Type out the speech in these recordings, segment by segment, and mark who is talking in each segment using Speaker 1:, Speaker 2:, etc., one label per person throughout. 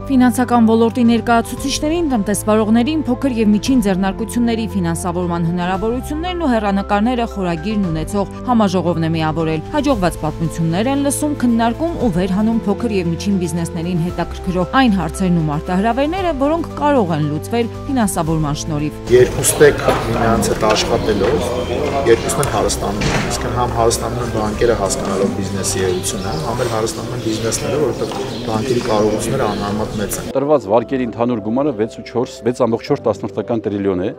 Speaker 1: Ֆինանսական ոլորտի ներկայացուցիչներին, տնտեսվարողներին, փոքր եւ միջին ձեռնարկությունների ֆինանսավորման հնարավորություններն ու հեռանկարները խորագիրն ունեցող համաժողովն է միավորել։ Հաջողված պատմություններ են լսում, քննարկում ու վերհանում փոքր եւ միջին բիզնեսներին հետաքրքրող այն հարցերն ու մարտահրավերները, որոնք կարող են լուծվել ֆինանսավորման շնորհիվ։
Speaker 2: Երկուստ եք միմյանց հետ աշխատելով, երկուսն են հարստանում, իսկ համ հարստանում են բանկերը հասկանալով բիզնեսի էությունը, համ էլ հարստանում են բիզնեսները, որովհետեւ բանկերի կարողությունները անհամեմատ մեծ են։
Speaker 3: Տրված վարկերի ընդհանուր գումարը 6.4 տրիլիոն է,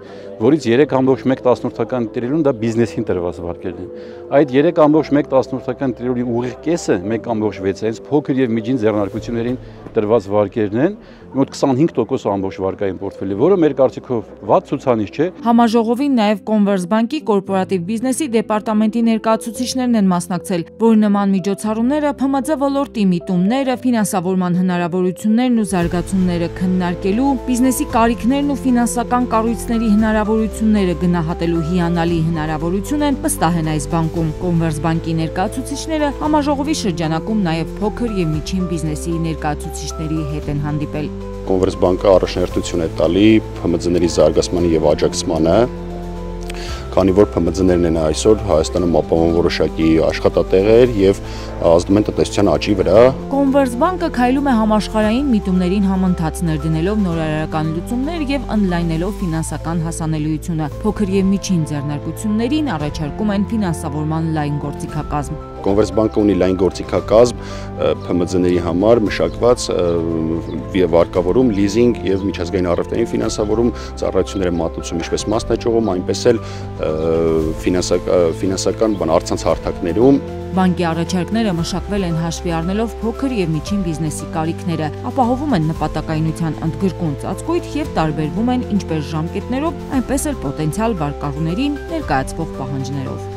Speaker 3: որից 3.1 տրիլիոն դա բիզնեսին տրված վարկերն են։ Այդ 3.1 տրիլիոնի ուղիղ կեսը 1.6 հենց փոքր եւ միջին ձեռնարկություններին տրված վարկերն են, մոտ 25% ամբողջ վարկային պորտֆելի, որը մեր կարծիքով վատ ցուցանիշ չէ։
Speaker 1: Համաժողովին նաև Կոնվերսբանկի կորպորատիվ բիզնեսի դեպարտամենտի ներկայացուցիչներն են մասնակցել, որ նման միջոցառումները ՓՄՁ ոլորտի միտումները, ֆինանսավորման հնարավորություններն ու զարգացումները քննարկելու, բիզնեսի կարիքներն ու ֆինանսական կառույցների հնարավորությունները գնահատելու հիանալի հնարավորություն են վստահ են այս բանկում։ Կոնվերսբանկի ներկայացուցիչները համաժողովի շրջանակում նաև փոքր եւ միջին բիզնեսի ներկայացուցիչների հետ են հանդիպել։
Speaker 4: Կոնվերսբանկը առաջնահերթություն է տալի ՓՄԶ-ների զարգացմանը եւ աջակցմանը, քանի որ ՓՄԶ-ներն են այսօր Հայաստանում ապահովում որոշակի աշխատատեղեր եւ ազդում են տնտեսության աճի վրա։
Speaker 1: Կոնվերսբանկը քայլում է համաշխարհային միտումներին համընթաց ներդնելով նորարարական լուծումներ եւ ընդլայնելով ֆինանսական հասանելիությունը։ Փոքր եւ միջին ձեռնարկություններին առաջարկում են ֆինանսավորման լայն գործիքակազմ։
Speaker 4: Կոնվերսբանկը ունի լայն գործիքակազմ ՓՄԶ-ների համար մշակված վարկավորում, լիզինգ եւ միջազգային առևտրային ֆինանսավորում ծառայությունները մատուցում ինչպես մասնաճյուղում, այնպես էլ ֆինանսական առցանց հարթակներում։
Speaker 1: Բանկի առաջարկները մշակվել են հաշվի առնելով փոքր եւ միջին բիզնեսի կարիքները, ապահովում են նպատակայնության ընդգրկուն ծածկույթ եւ տարբերվում են ինչպես ժամկետներով, այնպես էլ պոտենցիալ վարկառուներին ներկայացվող պահանջներով։